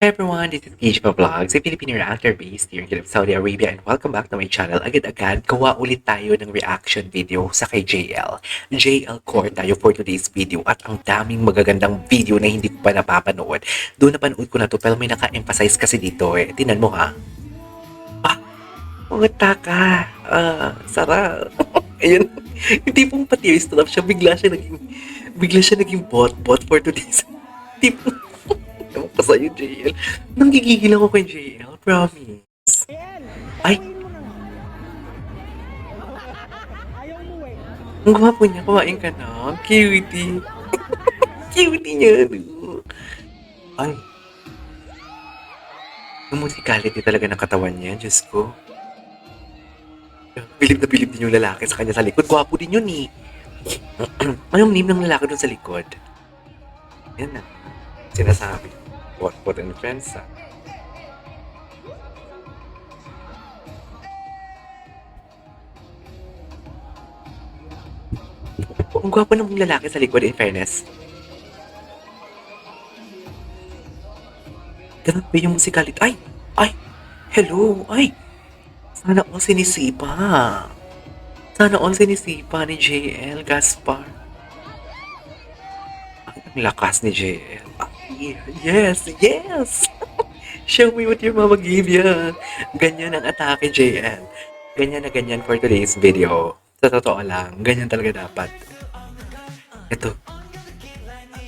Hi everyone, this is Kijpa Vlogs, a Filipino reactor based here in Saudi Arabia, and welcome back to my channel. Agad-agad, gawa ulit tayo ng reaction video sa kay JL. JL Core tayo for today's video at ang daming magagandang video na hindi ko pa napapanood. Doon napanood ko na to pero may naka-emphasize kasi dito eh. Tinan mo ha. Mga taka. Sarap. Ayun. Hindi pong pa-tears to love siya. Bigla siya naging bot for today's. Tipo, ewan ko sa'yo, JL. Nanggigigil ako kay JL, promise. Ay, ang gwapo niya. Kumain ka na. Cutie. Cutie niya. No? Ay, yung musicality talaga ng katawan niya. Diyos ko. Bilib na bilib din yung lalaki sa kanya sa likod. Gwapo din yun eh. Anong name ng lalaki doon sa likod? Yan na. Sinasabi. What and friends ha. Ang gwapo ng lalaki sa likod, in fairness. Ganun ba yung musicality? Ay, hello, ay. Sana all sinisipa. Sana all sinisipa ni JL Gaspar. Ang lakas ni JL. Ay, yes. Show me what your mama gave ya. Ganyan ang atake, JL. Ganyan na ganyan for today's video. Sa totoo lang, ganyan talaga dapat. Ito.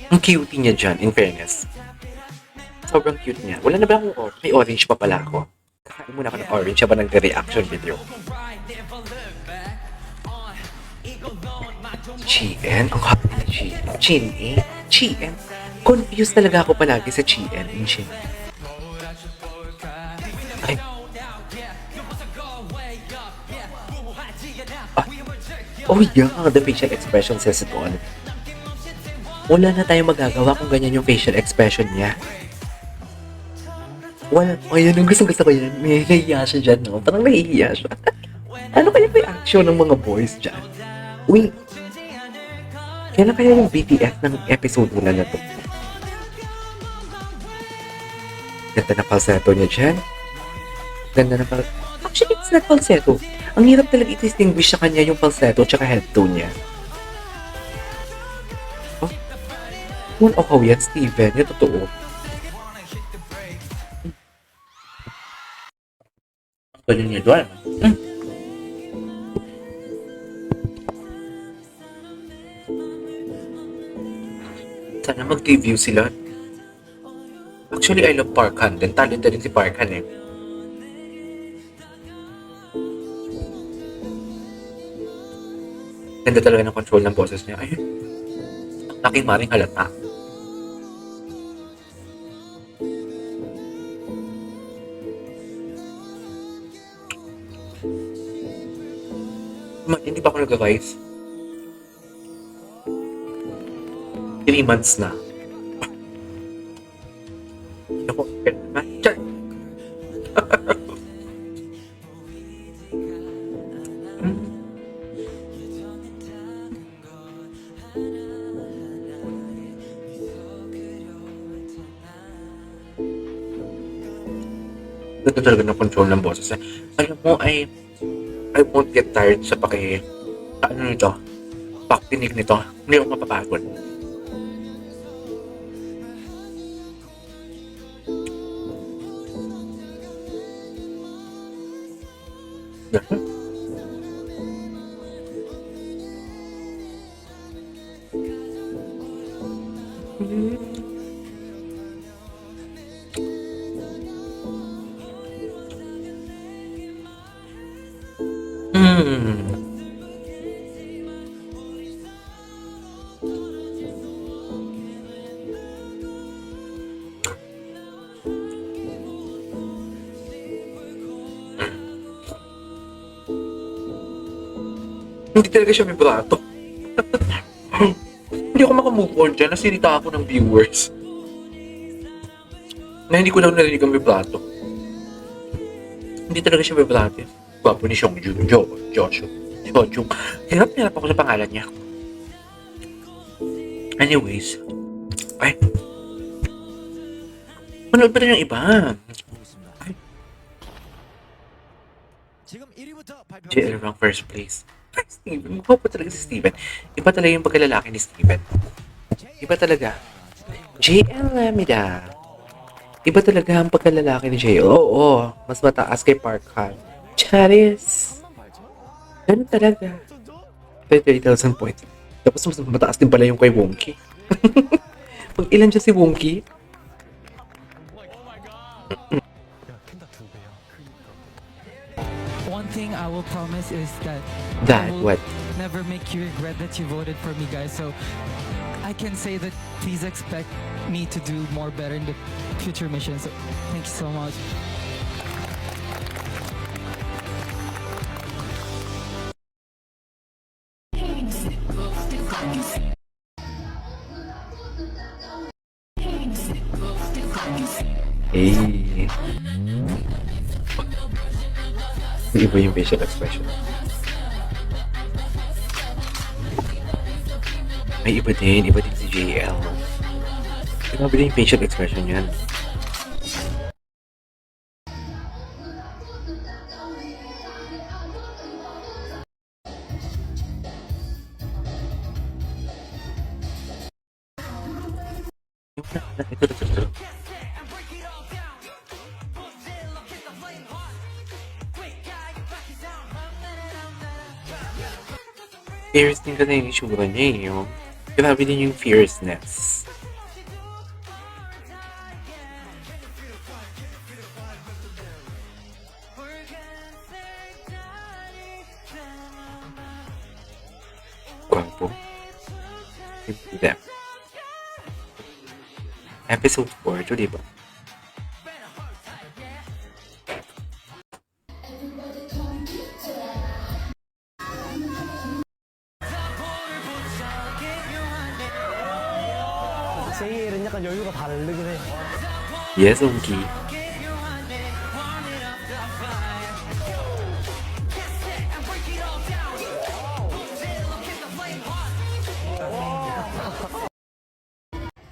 Ang cutie niya dyan, in fairness. Sobrang cute niya. Wala na ba akong orange? May orange pa pala ako. Kakain muna ako ng orange habang nag-reaction video. Chien? Ang happy na Chien. Chin eh. Chien. Confused talaga ako palagi sa Chien and Chin. Ay. Oh yeah, the facial expression says it all. Wala na tayong magagawa kung ganyan yung facial expression niya. Wala. Ayan, yung gusto ko yan. May nahihiya siya dyan, no? Parang nahihiya siya. Ano kaya reaction ng mga boys dyan? Uy, kailan kaya yung BTS ng episode 1 na to? Ganda na falsetto niya dyan. Ganda na falsetto. Actually, it's not falsetto. Ang hirap talaga i-distinguish sa kanya yung falsetto tsaka head tone niya. Oh, yan, Steven. Yung totoo. Ganyan niya doon. Sana mag-review sila. Actually, I love Parkhan din. Talented din si Parkhan eh. Ganda talaga ng control ng boses niya. Ayun. Aking maring halata. Hindi pa ako nag-revise. 3 months na. Ako, Char! Ganda talaga ng control ng boses. Alam mo, I won't get tired sa ano nito, pakinig nito. Hindi ako mapapagod. Hindi talaga siya vibrato. Hindi ako makamove on dyan. Nasirita ako ng viewers. Na hindi ko lang narinig ang vibrato. Hindi talaga siya vibrato. Gwapo ni Seong Jun, Joshua. Hirap ako sa pangalan niya. Anyways. Ay. Manood pa rin ng iba. Ay, 지금 1위부터 JL 발표하겠습니다. wrong first place. Ay, Steven. Gwapo talaga si Steven. Iba talaga yung pagkalalaki ni Steven. Iba talaga. JL Lamida. Iba talaga ang pagkalalaki ni JL. Oo, mas mataas kay Park Han. Charis. Ganun talaga. 30,000 points. Tapos mas mataas din pala yung kay Wonky. Pag ilan siya si Wonky? One thing I will promise is that That, I will what? never make you regret that you voted for me, guys. So I can say that please expect me to do more better in the future missions. So thank you so much. Eh. Iba yung facial expression. Ay, iba din si JL. Grabe din yung facial expression yan. Ito. Fierce din kasi yung itsura niya eh. Yung, grabe din yung fierceness. Gwapo. Them. Episode 4 to, diba? JL은 약간 여유가 다르긴 해. Yes, Onki.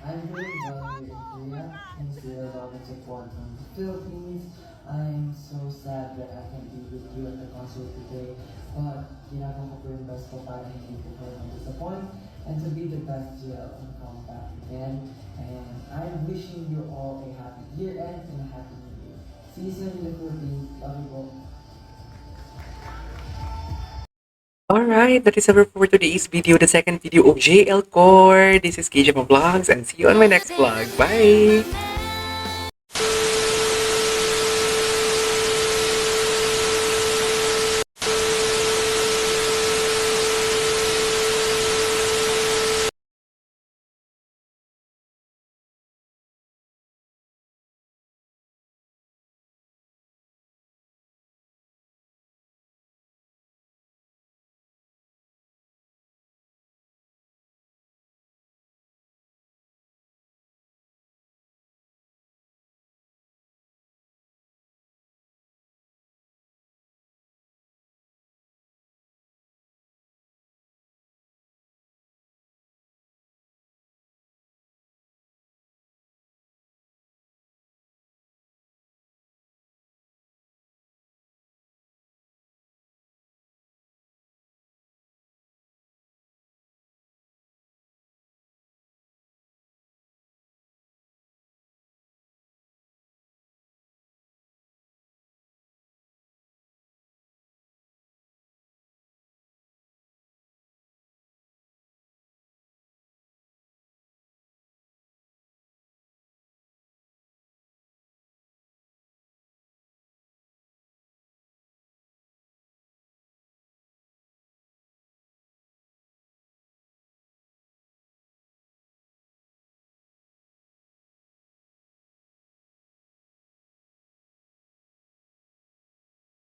I'm really glad you're in Korea and feel about the support from the Philippines. I'm so sad that I can't be with you at the concert today, but ginagawa ko po yung best ko para hindi ko kayo disappoint and to be the best GL and come back again. And I'm wishing you all a happy year end and a happy new year. See you soon in the Philippines. Love you both. Alright, that is our for today's video, the second video of JL Core. This is KJ Vlogs and see you on my next vlog. Bye!